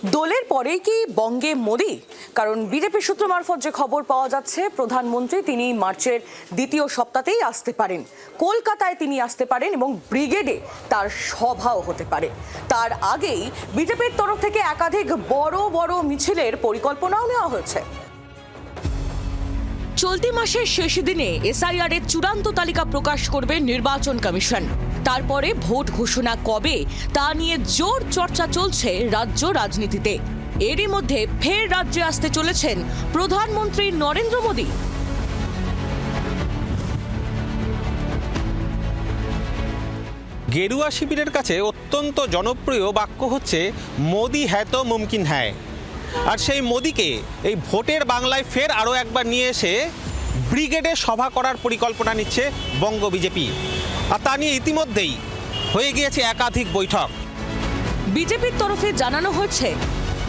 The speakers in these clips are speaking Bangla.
দোলের পরেই কি বঙ্গে মোদি? কারণ বিজেপি সূত্র মারফত যে খবর পাওয়া যাচ্ছে, প্রধানমন্ত্রী তিনি মার্চের দ্বিতীয় সপ্তাহেই আসতে পারেন, কলকাতায় তিনি আসতে পারেন এবং ব্রিগেডে তার সভাও হতে পারে। তার আগেই বিজেপির তরফ থেকে একাধিক বড় বড় মিছিলের পরিকল্পনাও নেওয়া হয়েছে। চলতি মাসের শেষ দিনে এসআইআর এর চূড়ান্ত তালিকা প্রকাশ করবে নির্বাচন কমিশন। তারপরে ভোট ঘোষণা কবে তা নিয়ে জোর চর্চা চলছে রাজ্য রাজনীতিতে। এরই মধ্যে ফের রাজ্যে আসতে চলেছেন প্রধানমন্ত্রী নরেন্দ্র মোদী। গেরুয়া শিবিরের কাছে অত্যন্ত জনপ্রিয় বাক্য হচ্ছে মোদি হ্যায় তো মুমকিন হ্যায়। আর সেই মোদিকে এই ভোটের বাংলায় ফের আরও একবার নিয়ে এসে ব্রিগেডে সভা করার পরিকল্পনা নিচ্ছে বঙ্গ বিজেপি। আর তা নিয়ে ইতিমধ্যেই হয়ে গিয়েছে একাধিক বৈঠক। বিজেপির তরফে জানানো হয়েছে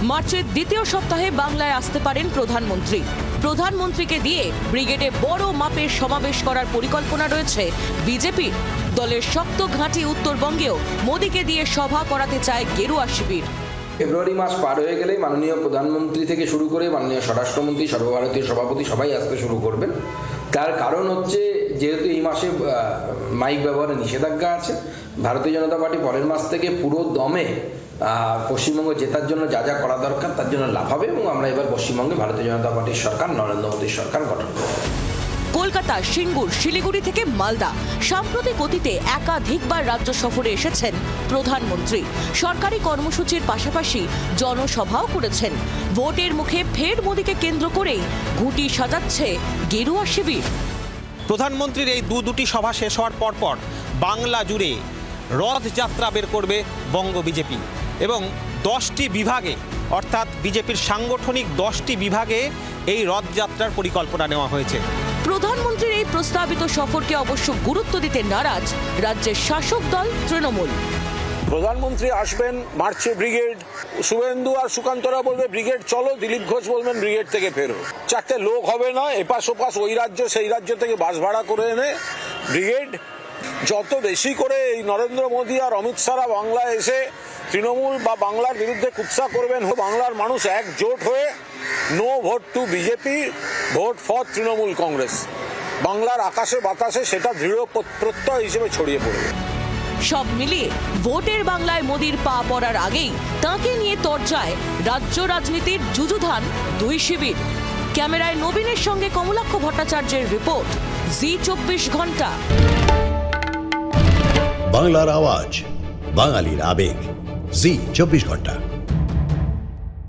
মার্চের দ্বিতীয় সপ্তাহে বাংলায় আসতে পারেন প্রধানমন্ত্রী। প্রধানমন্ত্রীকে দিয়ে ব্রিগেডে বড় মাপের সমাবেশ করার পরিকল্পনা রয়েছে বিজেপির। দলের শক্ত ঘাঁটি উত্তরবঙ্গেও মোদীকে দিয়ে সভা করাতে চায় গেরুয়া শিবির। ফেব্রুয়ারি মাস পার হয়ে গেলেই মাননীয় প্রধানমন্ত্রী থেকে শুরু করে মাননীয় স্বরাষ্ট্রমন্ত্রী, সর্বভারতীয় সভাপতি সবাই আসতে শুরু করবেন। তার কারণ হচ্ছে, যেহেতু এই মাসে মাইক ব্যবহারে নিষেধাজ্ঞা আছে, ভারতীয় জনতা পার্টি পরের মাস থেকে পুরো দমে পশ্চিমবঙ্গ জেতার জন্য যা যা করা দরকার তার জন্য লাফাবে এবং আমরা এবার পশ্চিমবঙ্গে ভারতীয় জনতা পার্টির সরকার, নরেন্দ্র মোদীর সরকার গঠন করব। কলকাতা, সিঙ্গুর, শিলিগুড়ি থেকে মালদা সাম্প্রতিক অতীতে একাধিকবার রাজ্য সফরে এসেছেন প্রধানমন্ত্রী। সরকারি কর্মসূচির পাশাপাশি জনসভাও করেছেন। ভোটের মুখে ফের মোদীকে কেন্দ্র করেই ঘুঁটি সাজাচ্ছে গেরুয়া শিবির। প্রধানমন্ত্রীর এই দুটি সভা শেষ হওয়ার পরপর বাংলা জুড়ে রথযাত্রা বের করবে বঙ্গ বিজেপি এবং 10টি বিভাগে, অর্থাৎ বিজেপির সাংগঠনিক 10টি বিভাগে এই রথযাত্রার পরিকল্পনা নেওয়া হয়েছে। প্রধানমন্ত্রীর এই প্রস্তাবিত সফরকে অবশ্য গুরুত্ব দিতে নারাজ রাজ্যের শাসক দল তৃণমূল। প্রধানমন্ত্রী আসবেন মার্চে, ব্রিগেড, শুভেন্দু আর সুকান্তরা বলবে ব্রিগেড চলো, দিলীপ ঘোষ বলবেন ব্রিগেড থেকে ফেরো। চারটে লোক হবে না, এপাশ ওপাশ, ওই রাজ্য সেই রাজ্য থেকে বাস ভাড়া করে এনে ব্রিগেড। যত বেশি করে এই নরেন্দ্র মোদী আর অমিত শাহরা বাংলায় এসে তৃণমূল বা বাংলার বিরুদ্ধে কুৎসা করবেন, বাংলার মানুষ একজোট হয়ে no vote to BJP, vote for Trinamool Congress, বাংলার আকাশে বাতাসে সেটা দৃঢ় প্রত্যয় হিসেবে ছড়িয়ে পড়বে। সব মিলিয়ে ভোটের বাংলায় মোদীর পা পড়ার আগেই তাঁকে নিয়ে তরজায় রাজ্য রাজনীতির যুযুধান দুই শিবির। ক্যামেরায় নবীনের সঙ্গে কমলাক্ষ ভট্টাচার্যের রিপোর্ট, জি24 ঘন্টা। বাংলার আওয়াজ, বাঙালির আবেগ, জি24 ঘন্টা।